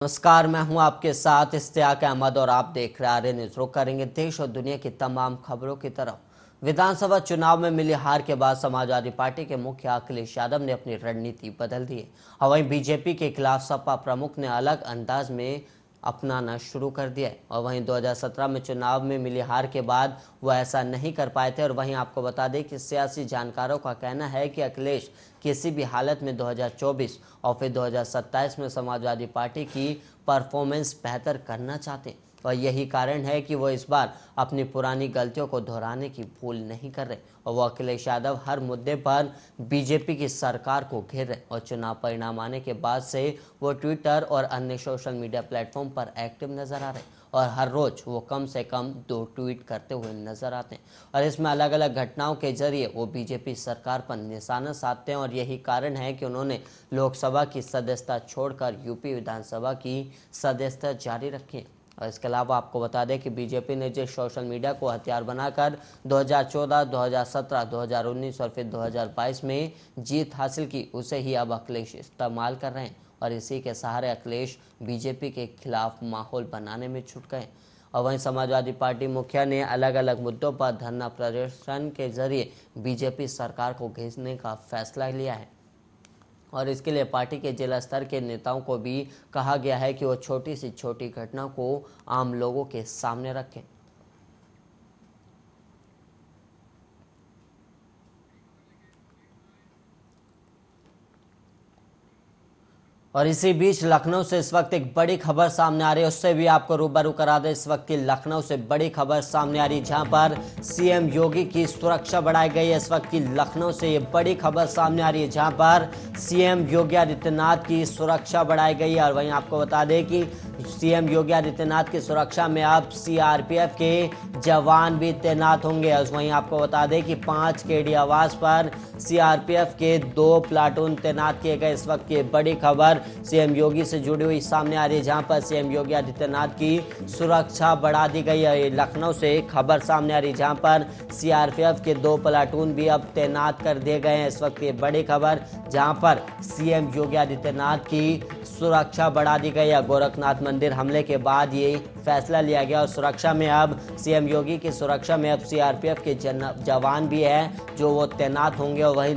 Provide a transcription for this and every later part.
नमस्कार, मैं हूं आपके साथ इश्तियाक अहमद और आप देख रहे हैं न्यूज। रुक करेंगे देश और दुनिया की तमाम खबरों की तरफ। विधानसभा चुनाव में मिली हार के बाद समाजवादी पार्टी के मुखिया अखिलेश यादव ने अपनी रणनीति बदल दी है। वहीं बीजेपी के खिलाफ सपा प्रमुख ने अलग अंदाज में अपनाना शुरू कर दिया है। और वहीं 2017 में चुनाव में मिली हार के बाद वह ऐसा नहीं कर पाए थे। और वहीं आपको बता दें कि सियासी जानकारों का कहना है कि अखिलेश किसी भी हालत में 2024 और फिर 2027 में समाजवादी पार्टी की परफॉर्मेंस बेहतर करना चाहते हैं। और यही कारण है कि वो इस बार अपनी पुरानी गलतियों को दोहराने की भूल नहीं कर रहे। और वो अखिलेश यादव हर मुद्दे पर बीजेपी की सरकार को घेर रहे। और चुनाव परिणाम आने के बाद से वो ट्विटर और अन्य सोशल मीडिया प्लेटफॉर्म पर एक्टिव नजर आ रहे हैं। और हर रोज वो कम से कम 2 ट्वीट करते हुए नजर आते हैं। और इसमें अलग अलग घटनाओं के जरिए वो बीजेपी सरकार पर निशाना साधते हैं। और यही कारण है कि उन्होंने लोकसभा की सदस्यता छोड़कर यूपी विधानसभा की सदस्यता जारी रखी है। और इसके अलावा आपको बता दें कि बीजेपी ने जिस सोशल मीडिया को हथियार बनाकर 2014, 2017, 2019 और फिर 2022 में जीत हासिल की, उसे ही अब अखिलेश इस्तेमाल कर रहे हैं। और इसी के सहारे अखिलेश बीजेपी के खिलाफ माहौल बनाने में जुट गए। और वहीं समाजवादी पार्टी मुखिया ने अलग अलग मुद्दों पर धरना प्रदर्शन के जरिए बीजेपी सरकार को घेरने का फैसला लिया है। और इसके लिए पार्टी के जिला स्तर के नेताओं को भी कहा गया है कि वो छोटी सी छोटी घटना को आम लोगों के सामने रखें। और इसी बीच लखनऊ से इस वक्त एक बड़ी खबर सामने आ रही है, उससे भी आपको रूबरू करा दे। इस वक्त की लखनऊ से बड़ी खबर सामने आ रही है, जहां पर सीएम योगी की सुरक्षा बढ़ाई गई है। इस वक्त की लखनऊ से ये बड़ी खबर सामने आ रही है, जहां पर सीएम योगी आदित्यनाथ की सुरक्षा बढ़ाई गई है। और वहीं आपको बता दें कि सीएम योगी आदित्यनाथ की सुरक्षा में अब सीआरपीएफ के जवान भी तैनात होंगे। वहीं आपको बता दें कि 5 केडी आवास पर सीआरपीएफ के 2 प्लाटून तैनात किए गए। इस वक्त ये बड़ी खबर सीएम योगी से जुड़ी हुई सामने आ रही है, जहां पर सीएम योगी आदित्यनाथ की सुरक्षा बढ़ा दी गई है। लखनऊ से खबर सामने आ रही है, जहां पर सीआरपीएफ के 2 प्लाटून भी अब तैनात कर दिए गए हैं। इस वक्त ये बड़ी खबर, जहां पर सीएम योगी आदित्यनाथ की सुरक्षा बढ़ा दी गई है। गोरखनाथ मंदिर हमले के बाद ये फैसला लिया गया। और सुरक्षा में अब सीएम योगी की सुरक्षा में अब सीआरपीएफ के जवान भी हैं जो वो तैनात होंगे। और वहीं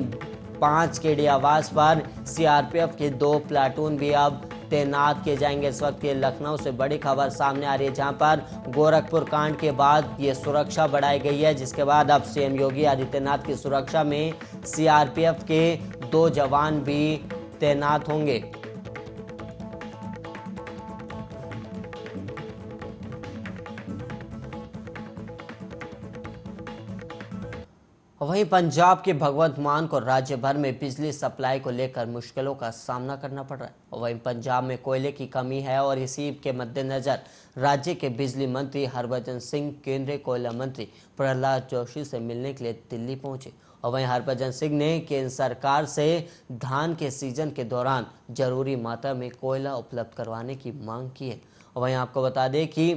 5 केडी आवास पर सीआरपीएफ के 2 प्लाटून भी अब तैनात किए जाएंगे। इस वक्त ये लखनऊ से बड़ी खबर सामने आ रही है, जहां पर गोरखपुर कांड के बाद ये सुरक्षा बढ़ाई गई है, जिसके बाद अब सीएम योगी आदित्यनाथ की सुरक्षा में सीआरपीएफ के 2 जवान भी तैनात होंगे। वहीं पंजाब के भगवंत मान को राज्य भर में बिजली सप्लाई को लेकर मुश्किलों का सामना करना पड़ रहा है। वहीं पंजाब में कोयले की कमी है और इसी के मद्देनजर राज्य के बिजली मंत्री हरभजन सिंह केंद्रीय कोयला मंत्री प्रहलाद जोशी से मिलने के लिए दिल्ली पहुंचे। और वहीं हरभजन सिंह ने केंद्र सरकार से धान के सीजन के दौरान जरूरी मात्रा में कोयला उपलब्ध करवाने की मांग की है। और वहीं आपको बता दें कि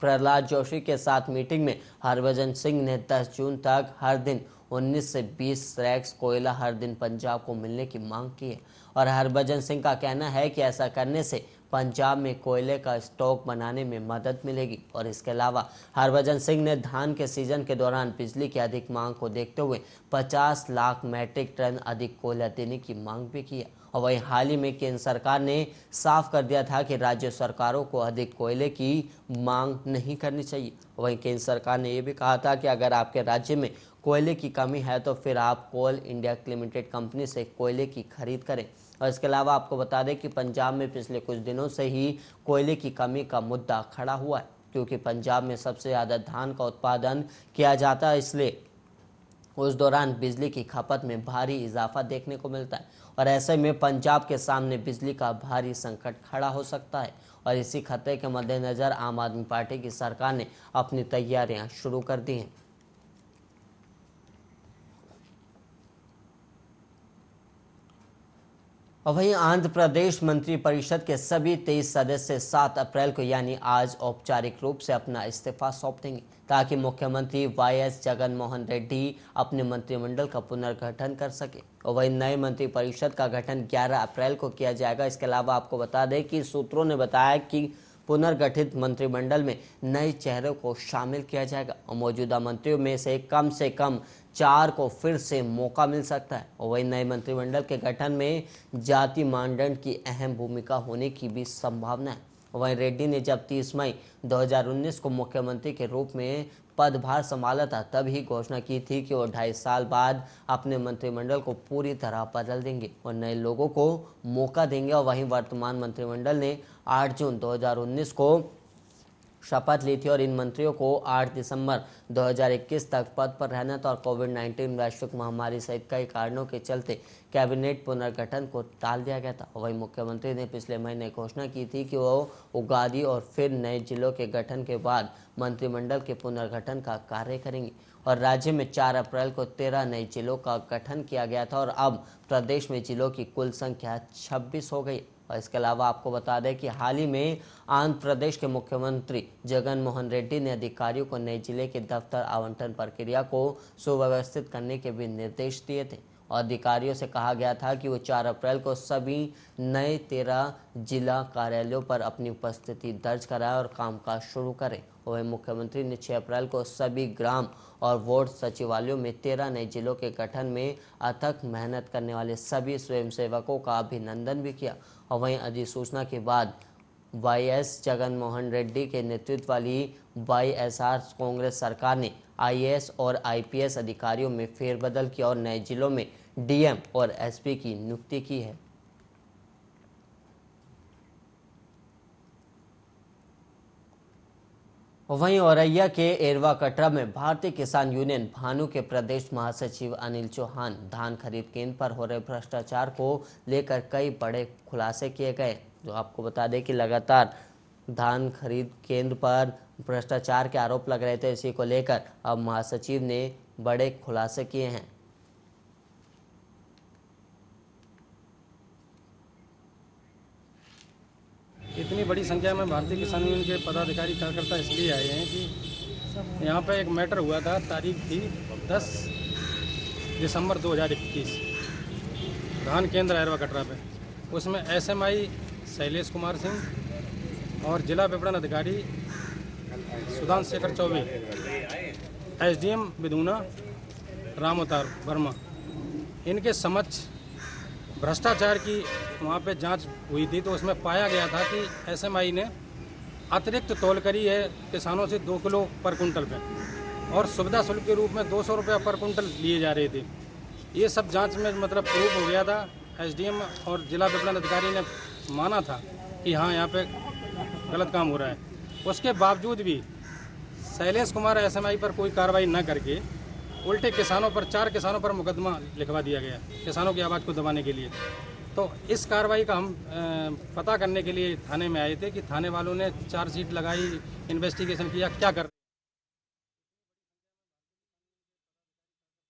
प्रहलाद जोशी के साथ मीटिंग में हरभजन सिंह ने 10 जून तक हर दिन 19 से 20 रैक्स कोयला हर दिन पंजाब को मिलने की मांग की है। और हरभजन सिंह का कहना है कि ऐसा करने से पंजाब में कोयले का स्टॉक बनाने में मदद मिलेगी। और इसके अलावा हरभजन सिंह ने धान के सीजन के दौरान बिजली की अधिक मांग को देखते हुए 50 लाख मैट्रिक टन अधिक कोयला देने की मांग भी की है। और वहीं हाल ही में केंद्र सरकार ने साफ कर दिया था कि राज्य सरकारों को अधिक कोयले की मांग नहीं करनी चाहिए। वहीं केंद्र सरकार ने यह भी कहा था कि अगर आपके राज्य में कोयले की कमी है तो फिर आप कोल इंडिया लिमिटेड कंपनी से कोयले की खरीद करें। और इसके अलावा आपको बता दें कि पंजाब में पिछले कुछ दिनों से ही कोयले की कमी का मुद्दा खड़ा हुआ है, क्योंकि पंजाब में सबसे ज़्यादा धान का उत्पादन किया जाता है, इसलिए उस दौरान बिजली की खपत में भारी इजाफा देखने को मिलता है। और ऐसे में पंजाब के सामने बिजली का भारी संकट खड़ा हो सकता है। और इसी खतरे के मद्देनजर आम आदमी पार्टी की सरकार ने अपनी तैयारियां शुरू कर दी हैं। और वहीं आंध्र प्रदेश मंत्रिपरिषद के सभी 23 सदस्य 7 अप्रैल को यानी आज औपचारिक रूप से अपना इस्तीफा सौंप देंगे ताकि मुख्यमंत्री वाईएस जगन मोहन रेड्डी अपने मंत्रिमंडल का पुनर्गठन कर सके। और वहीं नए मंत्रिपरिषद का गठन 11 अप्रैल को किया जाएगा। इसके अलावा आपको बता दें कि सूत्रों ने बताया कि पुनर्गठित मंत्रिमंडल में नए चेहरों को शामिल किया जाएगा और मौजूदा मंत्रियों में से कम 4 को फिर से मौका मिल सकता है। और वहीं नए मंत्रिमंडल के गठन में जाति मानदंड की अहम भूमिका होने की भी संभावना है। वहीं रेड्डी ने जब 30 मई 2019 को मुख्यमंत्री के रूप में पदभार संभाला था तब ही घोषणा की थी कि वो 2.5 साल बाद अपने मंत्रिमंडल को पूरी तरह बदल देंगे और नए लोगों को मौका देंगे। और वहीं वर्तमान मंत्रिमंडल ने 8 जून 2019 को शपथ ली थी और इन मंत्रियों को 8 दिसंबर 2021 तक पद पर रहना था। और कोविड-19 वैश्विक महामारी सहित कई कारणों के चलते कैबिनेट पुनर्गठन को टाल दिया गया था। वहीं मुख्यमंत्री ने पिछले महीने घोषणा की थी कि वो उगादी और फिर नए जिलों के गठन के बाद मंत्रिमंडल के पुनर्गठन का कार्य करेंगे। और राज्य में 4 अप्रैल को 13 नए जिलों का गठन किया गया था और अब प्रदेश में जिलों की कुल संख्या 26 हो गई। और इसके अलावा आपको बता दें कि हाल ही में आंध्र प्रदेश के मुख्यमंत्री जगन मोहन रेड्डी ने अधिकारियों को नए जिले के दफ्तर आवंटन प्रक्रिया को सुव्यवस्थित करने के भी निर्देश दिए थे और अधिकारियों से कहा गया था कि वो 4 अप्रैल को सभी नए 13 जिला कार्यालयों पर अपनी उपस्थिति दर्ज कराएं और कामकाज शुरू करें। वहीं मुख्यमंत्री ने 6 अप्रैल को सभी ग्राम और वार्ड सचिवालयों में 13 नए जिलों के गठन में अथक मेहनत करने वाले सभी स्वयंसेवकों का अभिनंदन भी किया। और वहीं अधिसूचना के बाद वाईएस जगन मोहन रेड्डी के नेतृत्व वाली वाईएसआर कांग्रेस सरकार ने आईएएस और आईपीएस अधिकारियों में फेरबदल किया और नए जिलों में डीएम और एसपी की नियुक्ति की है। वहीं औरैया के एरवा कटरा में भारतीय किसान यूनियन भानु के प्रदेश महासचिव अनिल चौहान धान खरीद केंद्र पर हो रहे भ्रष्टाचार को लेकर कई बड़े खुलासे किए गए। जो आपको बता दें कि लगातार धान खरीद केंद्र पर भ्रष्टाचार के आरोप लग रहे थे, इसी को लेकर अब महासचिव ने बड़े खुलासे किए हैं। इतनी बड़ी संख्या में भारतीय किसान यूनियन के पदाधिकारी कार्यकर्ता इसलिए आए हैं कि यहाँ पे एक मैटर हुआ था। तारीख थी 10 दिसंबर 2021 धान केंद्र एरवा कटरा पे। उसमें एसएमआई शैलेश कुमार सिंह और जिला विपणन अधिकारी सुधांशु शेखर चौबे, एसडीएम बिदूना राम अवतार वर्मा, इनके समक्ष भ्रष्टाचार की वहाँ पे जांच हुई थी। तो उसमें पाया गया था कि एसएमआई ने अतिरिक्त तौल करी है किसानों से 2 किलो पर कुंटल पे और सुविधा शुल्क के रूप में 200 रुपये पर कुंटल लिए जा रहे थे। ये सब जांच में मतलब प्रूफ हो गया था। एसडीएम और जिला विपणन अधिकारी ने माना था कि हाँ यहाँ पे गलत काम हो रहा है। उसके बावजूद भी शैलेश कुमार एसएमआई पर कोई कार्रवाई न करके उल्टे किसानों पर 4 किसानों पर मुकदमा लिखवा दिया गया किसानों की आवाज़ को दबाने के लिए। तो इस कार्रवाई का हम पता करने के लिए थाने में आए थे कि थाने वालों ने चार्जशीट लगाई, इन्वेस्टिगेशन किया, क्या कर।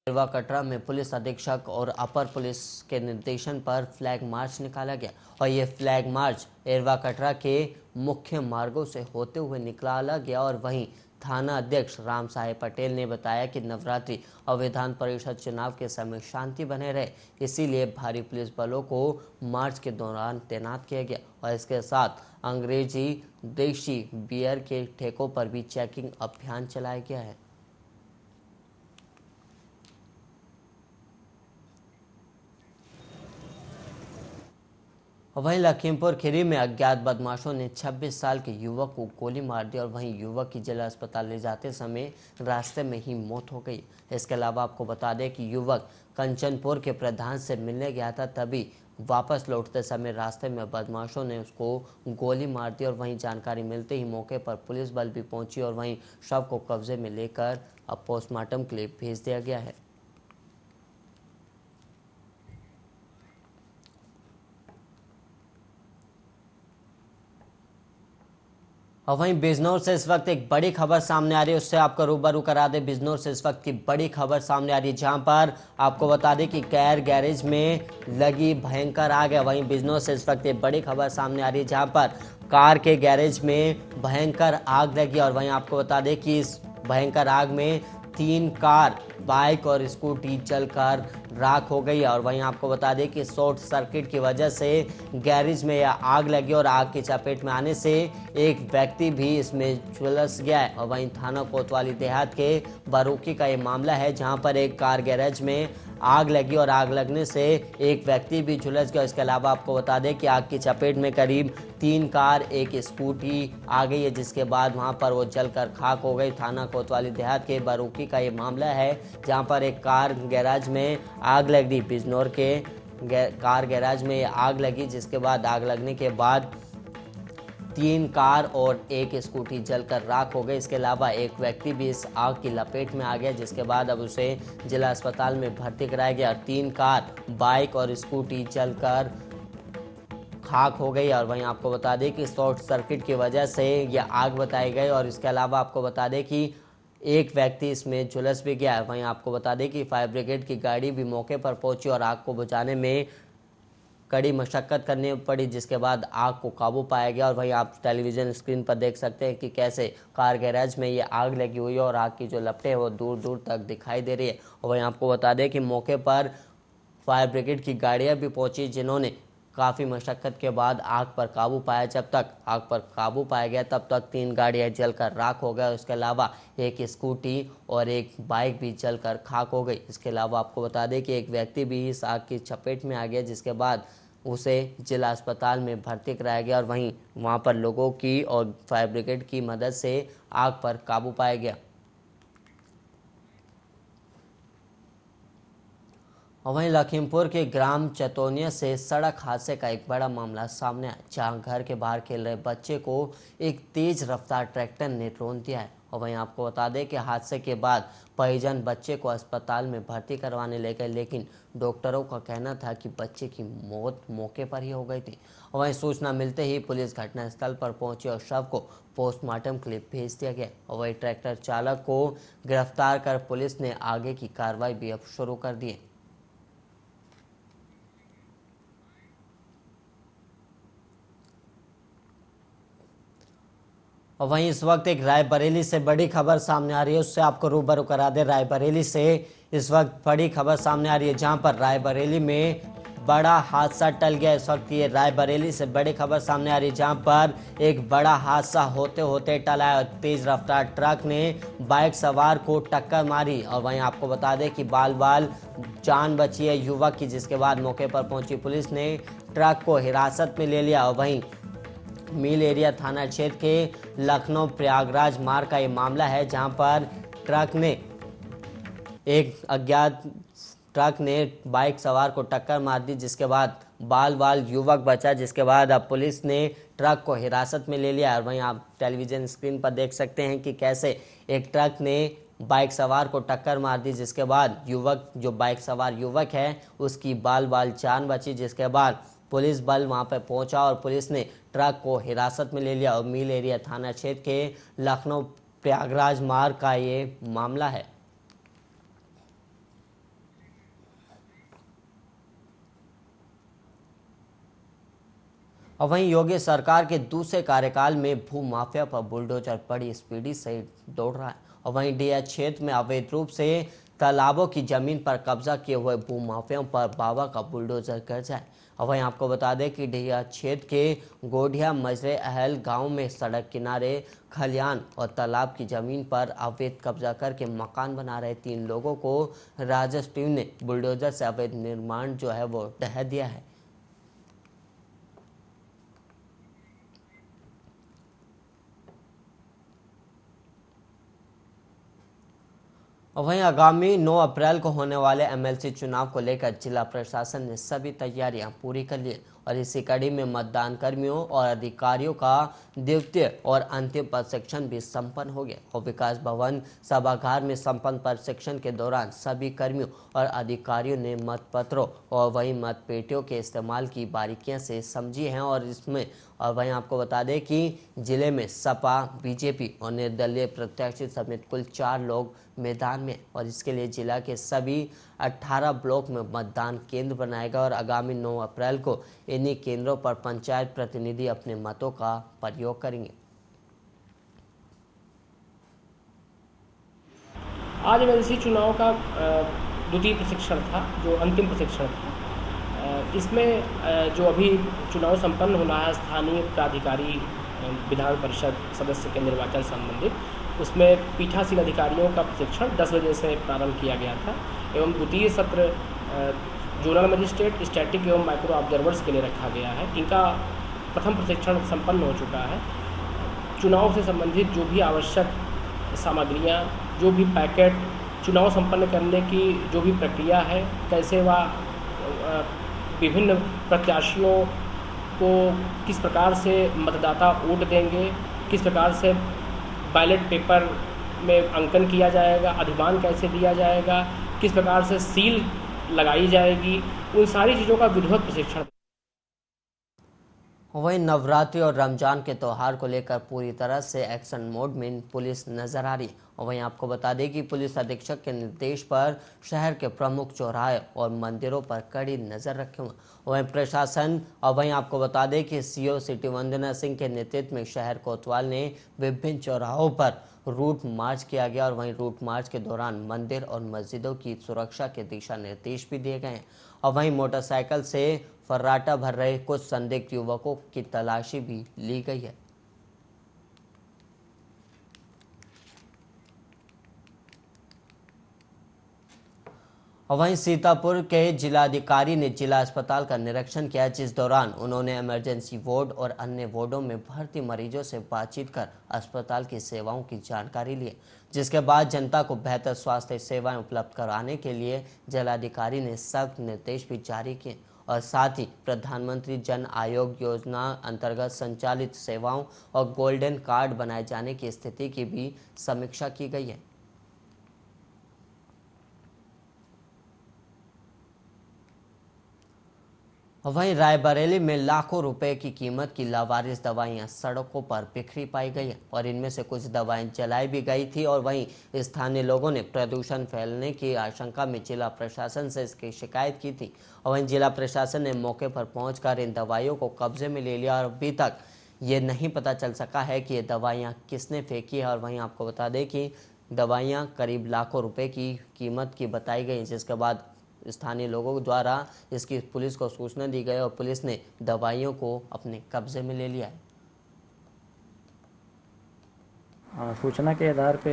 एरवा कटरा में पुलिस अधीक्षक और अपर पुलिस के निर्देशन पर फ्लैग मार्च निकाला गया और ये फ्लैग मार्च एरवा कटरा के मुख्य मार्गों से होते हुए निकाला गया। और वहीं थाना अध्यक्ष राम साहेब पटेल ने बताया कि नवरात्रि और विधान परिषद चुनाव के समय शांति बने रहे, इसीलिए भारी पुलिस बलों को मार्च के दौरान तैनात किया गया और इसके साथ अंग्रेजी देशी बियर के ठेकों पर भी चेकिंग अभियान चलाया गया है। वहीं लखीमपुर खीरी में अज्ञात बदमाशों ने 26 साल के युवक को गोली मार दी और वहीं युवक की जिला अस्पताल ले जाते समय रास्ते में ही मौत हो गई। इसके अलावा आपको बता दें कि युवक कंचनपुर के प्रधान से मिलने गया था, तभी वापस लौटते समय रास्ते में बदमाशों ने उसको गोली मार दी और वहीं जानकारी मिलते ही मौके पर पुलिस बल भी पहुंची और वहीं शव को कब्जे में लेकर अब पोस्टमार्टम के लिए भेज दिया गया है। और वहीं बिजनौर से इस वक्त एक बड़ी खबर सामने आ रही है, उससे आपको रूबरू करा दे। बिजनौर से इस वक्त की बड़ी खबर सामने आ रही है, जहां पर आपको बता दें कि कैर गैरेज में लगी भयंकर आग है। वहीं बिजनौर से इस वक्त एक बड़ी खबर सामने आ रही है, जहां पर कार के गैरेज में भयंकर आग लगी। और वहीं आपको बता दें कि इस भयंकर आग में 3 कार, बाइक और स्कूटी जलकर राख हो गई है। और वहीं आपको बता दें कि शॉर्ट सर्किट की वजह से गैरेज में यह आग लगी और आग की चपेट में आने से एक व्यक्ति भी इसमें झुलस गया है। और वहीं थाना कोतवाली देहात के बारूकी का ये मामला है, जहां पर एक कार गैरेज में आग लगी और आग लगने से एक व्यक्ति भी झुलस गया। इसके अलावा आपको बता दें कि आग की चपेट में करीब 3 कार, एक स्कूटी आ गई है, जिसके बाद वहां पर वो जलकर खाक हो गई। थाना कोतवाली देहात के बारूकी का ये मामला है, जहां पर एक कार गैराज में आग लगी। बिजनौर के कार गैराज में आग लगी, जिसके बाद आग लगने के बाद 3 कार और एक स्कूटी जलकर राख हो गई। इसके अलावा एक व्यक्ति भी इस आग की लपेट में आ गया, जिसके बाद अब उसे जिला अस्पताल में भर्ती कराया गया। 3 कार, बाइक और स्कूटी जलकर खाक हो गई। और वहीं आपको बता दें कि शॉर्ट सर्किट की वजह से यह आग बताई गई। और इसके अलावा आपको बता दें कि एक व्यक्ति इसमें झुलस भी गया है। वहीं आपको बता दें कि फायर ब्रिगेड की गाड़ी भी मौके पर पहुंची और आग को बुझाने में कड़ी मशक्कत करनी पड़ी, जिसके बाद आग को काबू पाया गया। और वहीं आप टेलीविजन स्क्रीन पर देख सकते हैं कि कैसे कार गैराज में ये आग लगी हुई है और आग की जो लपटें हैं वो दूर दूर तक दिखाई दे रही है। और वहीं आपको बता दें कि मौके पर फायर ब्रिगेड की गाड़ियां भी पहुंची, जिन्होंने काफ़ी मशक्कत के बाद आग पर काबू पाया। जब तक आग पर काबू पाया गया तब तक 3 गाड़ियां जलकर राख हो गए। उसके अलावा एक स्कूटी और एक बाइक भी जलकर खाक हो गई। इसके अलावा आपको बता दें कि एक व्यक्ति भी इस आग की चपेट में आ गया, जिसके बाद उसे जिला अस्पताल में भर्ती कराया गया। और वहीं वहां पर लोगों की और फायर ब्रिगेड की मदद से आग पर काबू पाया गया। और वहीं लखीमपुर के ग्राम चतोनिया से सड़क हादसे का एक बड़ा मामला सामने आया, जहां घर के बाहर खेल रहे बच्चे को एक तेज रफ्तार ट्रैक्टर ने रौंद दिया है। और वहीं आपको बता दें कि हादसे के बाद परिजन बच्चे को अस्पताल में भर्ती करवाने ले गए, लेकिन डॉक्टरों का कहना था कि बच्चे की मौत मौके पर ही हो गई थी। और वहीं सूचना मिलते ही पुलिस घटनास्थल पर पहुंची और शव को पोस्टमार्टम के लिए भेज दिया गया। और वहीं ट्रैक्टर चालक को गिरफ्तार कर पुलिस ने आगे की कार्रवाई भी अब शुरू कर दी है। और वहीं इस वक्त एक रायबरेली से बड़ी खबर सामने आ रही है, उससे आपको रूबरू करा दे। रायबरेली से इस वक्त बड़ी खबर सामने आ रही है, जहां पर रायबरेली में बड़ा हादसा टल गया। इस वक्त ये रायबरेली से बड़ी खबर सामने आ रही है, जहां पर एक बड़ा हादसा होते होते टला है। तेज रफ्तार ट्रक ने बाइक सवार को टक्कर मारी। और वहीं आपको बता दें कि बाल बाल जान बची है युवक की, जिसके बाद मौके पर पहुंची पुलिस ने ट्रक को हिरासत में ले लिया। और वहीं मिल एरिया थाना क्षेत्र के लखनऊ प्रयागराज मार्ग का ये मामला है, जहां पर एक अज्ञात ट्रक ने बाइक सवार को टक्कर मार दी, जिसके बाद बाल बाल युवक बचा, जिसके बाद अब पुलिस ने ट्रक को हिरासत में ले लिया। और वहीं आप टेलीविजन स्क्रीन पर देख सकते हैं कि कैसे एक ट्रक ने बाइक सवार को टक्कर मार दी, जिसके बाद जो बाइक सवार युवक है उसकी बाल बाल जान बची। जिसके बाद पुलिस बल वहां पर पहुंचा और पुलिस ने ट्रक को हिरासत में ले लिया। और मिल एरिया थाना क्षेत्र के लखनऊ प्रयागराज मार्ग का ये मामला है। और वहीं योगी सरकार के दूसरे कार्यकाल में भू माफिया पर बुलडोजर बड़ी स्पीडी से दौड़ रहा है। और वहीं डीहा क्षेत्र में अवैध रूप से तालाबों की जमीन पर कब्जा किए हुए भू माफियाओं पर बाबा का बुलडोजर गर्जा है। और वहीं आपको बता दें कि डीहा क्षेत्र के गोढ़िया मजरे अहल गांव में सड़क किनारे खलियान और तालाब की जमीन पर अवैध कब्जा करके मकान बना रहे 3 लोगों को राजस्व टीम ने बुलडोजर से अवैध निर्माण जो है वो ढह दिया है। और वहीं आगामी 9 अप्रैल को होने वाले एमएलसी चुनाव को लेकर जिला प्रशासन ने सभी तैयारियां पूरी कर ली और इसी कड़ी में मतदान कर्मियों और अधिकारियों का द्वितीय और अंतिम प्रशिक्षण भी संपन्न हो गया। और विकास भवन सभागार में संपन्न प्रशिक्षण के दौरान सभी कर्मियों और अधिकारियों ने मतपत्रों और वहीं मतपेटियों के इस्तेमाल की बारीकियां से समझी हैं और इसमें और वहीं आपको बता दें कि जिले में सपा, बीजेपी और निर्दलीय प्रत्याशी समेत कुल 4 लोग मैदान में और इसके लिए जिला के सभी 18 ब्लॉक में मतदान केंद्र बनाएगा और आगामी 9 अप्रैल को इन्हीं केंद्रों पर पंचायत प्रतिनिधि अपने मतों का प्रयोग करेंगे। आज एमएलसी चुनाव का द्वितीय प्रशिक्षण था, जो अंतिम प्रशिक्षण था। इसमें जो अभी चुनाव संपन्न होना है स्थानीय प्राधिकारी विधान परिषद सदस्य के निर्वाचन संबंधित, उसमें पीठासीन अधिकारियों का प्रशिक्षण 10 बजे से प्रारंभ किया गया था एवं द्वितीय सत्र जोनल मजिस्ट्रेट, स्टैटिक एवं माइक्रो ऑब्जर्वर्स के लिए रखा गया है। इनका प्रथम प्रशिक्षण संपन्न हो चुका है। चुनाव से संबंधित जो भी आवश्यक सामग्रियाँ, जो भी पैकेट, चुनाव संपन्न करने की जो भी प्रक्रिया है, कैसे वह विभिन्न प्रत्याशियों को किस प्रकार से मतदाता वोट देंगे, किस प्रकार से बैलेट पेपर में अंकन किया जाएगा, अधिमान कैसे दिया जाएगा, किस प्रकार से सील लगाई जाएगी, उन सारी चीज़ों का विधिवत प्रशिक्षण। वहीं नवरात्रि और रमजान के त्यौहार को लेकर पूरी तरह से एक्शन मोड में पुलिस नजर आ रही है। और वहीं आपको बता दें कि पुलिस अधीक्षक के निर्देश पर शहर के प्रमुख चौराहे और मंदिरों पर कड़ी नजर रखे हुए। वहीं प्रशासन और वहीं आपको बता दें कि सीओ सिटी वंदना सिंह के नेतृत्व में शहर कोतवाल ने विभिन्न चौराहों पर रूट मार्च किया गया और वहीं रूट मार्च के दौरान मंदिर और मस्जिदों की सुरक्षा के दिशा निर्देश भी दिए गए हैं। और वहीं मोटरसाइकिल से फर्राटा भर रहे कुछ संदिग्ध युवकों की तलाशी भी ली गई है। और वहीं सीतापुर के जिलाधिकारी ने जिला अस्पताल का निरीक्षण किया, जिस दौरान उन्होंने इमरजेंसी वार्ड और अन्य वार्डों में भर्ती मरीजों से बातचीत कर अस्पताल की सेवाओं की जानकारी ली, जिसके बाद जनता को बेहतर स्वास्थ्य सेवाएं उपलब्ध कराने के लिए जिलाधिकारी ने सख्त निर्देश भी जारी किए और साथ ही प्रधानमंत्री जन आयोग योजना अंतर्गत संचालित सेवाओं और गोल्डन कार्ड बनाए जाने की स्थिति की भी समीक्षा की गई है। वहीं रायबरेली में लाखों रुपए की कीमत की लावारिस दवाइयां सड़कों पर बिखरी पाई गई हैं और इनमें से कुछ दवाएं जलाई भी गई थी। और वहीं स्थानीय लोगों ने प्रदूषण फैलने की आशंका में जिला प्रशासन से इसकी शिकायत की थी और वहीं जिला प्रशासन ने मौके पर पहुंचकर इन दवाइयों को कब्जे में ले लिया और अभी तक ये नहीं पता चल सका है कि ये दवाइयाँ किसने फेंकी है। और वहीं आपको बता दें कि दवाइयाँ करीब लाखों रुपये की कीमत की बताई गई, जिसके बाद स्थानीय लोगों द्वारा इसकी पुलिस को सूचना दी गई और पुलिस ने दवाइयों को अपने कब्जे में ले लिया है। सूचना के आधार पे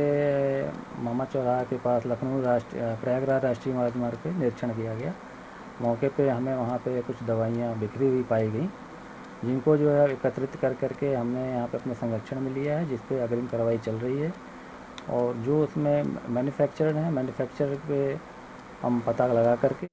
मामा चौराहा के पास लखनऊ प्रयागराज राष्ट्रीय राजमार्ग पे निरीक्षण किया गया। मौके पे हमें वहाँ पे कुछ दवाइयाँ बिखरी हुई पाई गई, जिनको जो है एकत्रित कर करके हमने यहाँ पे अपने संरक्षण में लिया है, जिस पे अग्रिम कार्रवाई चल रही है। और जो उसमें मैन्युफैक्चरर पे हम पता लगा करके।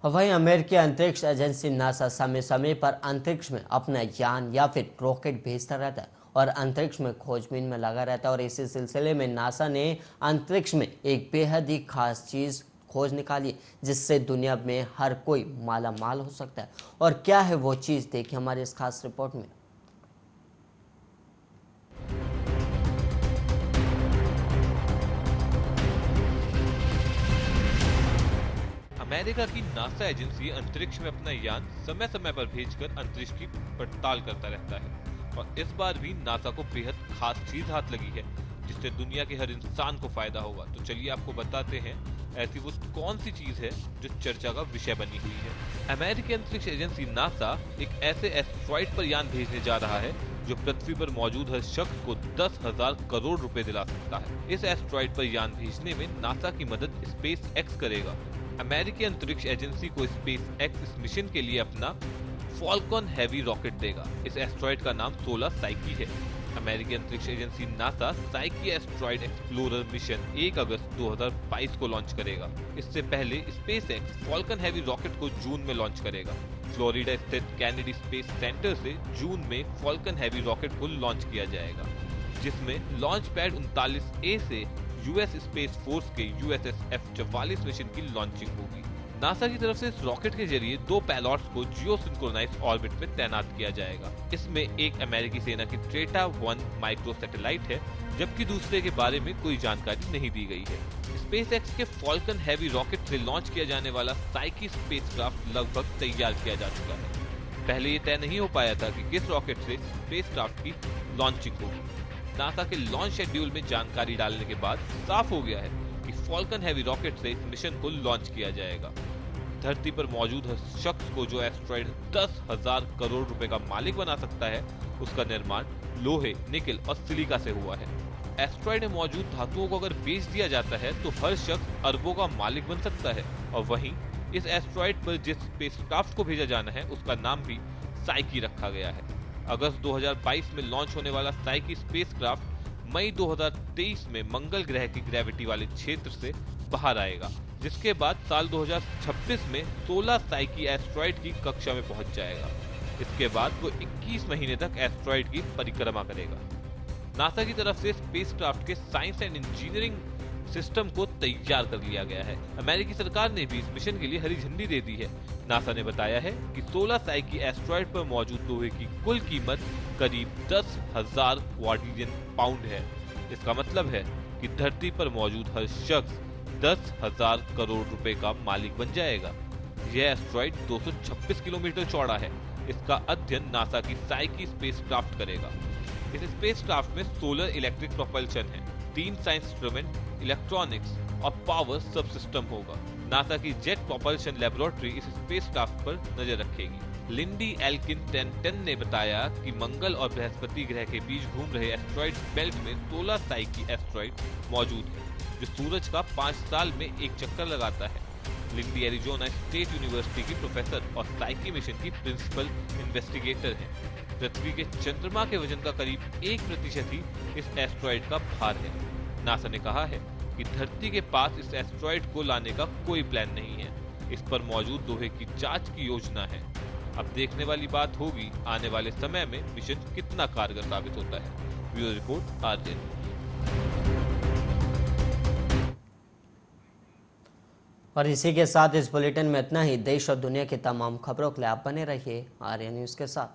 वहीं अमेरिकी अंतरिक्ष एजेंसी नासा समय समय पर अंतरिक्ष में अपना यान या फिर रॉकेट भेजता रहता है और अंतरिक्ष में खोजबीन में लगा रहता है और इसी सिलसिले में नासा ने अंतरिक्ष में एक बेहद ही खास चीज खोज निकाली जिससे दुनिया में हर कोई माला माल हो सकता है। और क्या है वो चीज, देखिए हमारी इस खास रिपोर्ट में। अमेरिका की नासा एजेंसी अंतरिक्ष में अपना यान समय समय पर भेजकर अंतरिक्ष की पड़ताल करता रहता है और इस बार भी नासा को बेहद खास चीज हाथ लगी है जिससे दुनिया के हर इंसान को फायदा होगा। तो चलिए आपको बताते हैं ऐसी वो कौन सी चीज है जो चर्चा का विषय बनी हुई है। अमेरिकी अंतरिक्ष एजेंसी नासा एक ऐसे एस्ट्रॉइड पर यान भेजने जा रहा है जो पृथ्वी पर मौजूद हर शख्स को 10,000 करोड़ रुपए दिला सकता है। इस एस्ट्रॉइड पर यान भेजने में नासा की मदद स्पेस एक्स करेगा। अमेरिकी अंतरिक्ष एजेंसी को स्पेस एक्स इस मिशन के लिए अपना फॉल्कन हैवी रॉकेट देगा। इस एस्ट्रॉइड का नाम सोलर साइकी है। अमेरिकी अंतरिक्ष agency NASA psyche asteroid explorer mission 1 अगस्त 2022 को लॉन्च करेगा। इससे पहले space x Falcon heavy rocket को जून में लॉन्च करेगा। फ्लोरिडा स्थित कैनेडी स्पेस सेंटर से जून में फॉल्कन हैवी रॉकेट को लॉन्च किया जाएगा, जिसमें लॉन्च पैड 39A से यूएस स्पेस फोर्स के USS F-44 मिशन की लॉन्चिंग होगी। नासा की तरफ से इस रॉकेट के जरिए 2 पायलट्स को जियो सिंक्रोनाइज ऑर्बिट में तैनात किया जाएगा। इसमें एक अमेरिकी सेना की ट्रेटा 1 माइक्रो सैटेलाइट है, जबकि दूसरे के बारे में कोई जानकारी नहीं दी गई है। स्पेसएक्स के फॉल्कन हैवी रॉकेट से लॉन्च किया जाने वाला साइकी स्पेसक्राफ्ट लगभग तैयार किया जा चुका है। पहले ये तय नहीं हो पाया था कि किस रॉकेट से स्पेसक्राफ्ट की लॉन्चिंग होगी। नासा के लॉन्च शेड्यूल में जानकारी डालने के बाद साफ हो गया है कि फॉल्कन हैवी रॉकेट से इस मिशन को लॉन्च किया जाएगा। धरती पर मौजूद हर शख्स को जो एस्ट्रॉइड 10,000 करोड़ रुपए का मालिक बना सकता है, उसका निर्माण लोहे, निकेल और सिलिका से हुआ है। एस्ट्रॉइड में मौजूद धातुओं को अगर बेच दिया जाता है तो हर शख्स अरबों का मालिक बन सकता है। और वहीं इस एस्ट्रॉइड पर जिस स्पेसक्राफ्ट को भेजा जाना है उसका नाम भी साइकी रखा गया है। अगस्त 2022 में लॉन्च होने वाला साइकी स्पेसक्राफ्ट मई 2023 में मंगल ग्रह की ग्रेविटी वाले क्षेत्र से बाहर आएगा, जिसके बाद साल 2026 में 16 साइकी एस्ट्रॉइड की कक्षा में पहुंच जाएगा। इसके बाद वो 21 महीने तक एस्ट्रॉइड की परिक्रमा करेगा। नासा की तरफ से स्पेसक्राफ्ट के साइंस एंड इंजीनियरिंग सिस्टम को तैयार कर लिया गया है। अमेरिकी सरकार ने भी इस मिशन के लिए हरी झंडी दे दी है। नासा ने बताया है कि 16 साइकी एस्ट्रॉइड पर मौजूद लोहे की कुल कीमत करीब 10,000 क्वाड्रिलियन पाउंड है। इसका मतलब है कि धरती पर मौजूद हर शख्स 10,000 करोड़ रुपए का मालिक बन जाएगा। यह एस्ट्रॉइड 226 किलोमीटर चौड़ा है। इसका अध्ययन नासा की साइकी स्पेसक्राफ्ट करेगा। इस स्पेसक्राफ्ट में सोलर इलेक्ट्रिक प्रोपल्शन है, 3 साइंस इंस्ट्रूमेंट, इलेक्ट्रॉनिक्स और पावर सब सिस्टम होगा। नासा की जेट प्रोपल्शन लेबोरेटरी इस स्पेसक्राफ्ट पर नजर रखेगी। लिंडी एल्किन 1010 ने बताया कि मंगल और बृहस्पति ग्रह के बीच घूम रहे एस्ट्रॉइड बेल्ट में 16 साइकी एस्ट्रॉइड मौजूद है, जो सूरज का 5 साल में एक चक्कर लगाता है। लिंडी एरिजोना स्टेट यूनिवर्सिटी की प्रोफेसर और साइकी मिशन की प्रिंसिपल इन्वेस्टिगेटर है। पृथ्वी के चंद्रमा के वजन का करीब 1% ही इस एस्ट्रॉइड का भार है। नासा ने कहा है कि धरती के पास इस एस्ट्रॉइड को लाने का कोई प्लान नहीं है। इस पर मौजूद लोहे की जांच की योजना है। अब देखने वाली बात होगी आने वाले समय में मिशन कितना कारगर साबित होता है। Bureau report RJ. और इसी के साथ इस बुलेटिन में इतना ही। देश और दुनिया की तमाम खबरों के लिए आप बने रहिए आर्या न्यूज के साथ।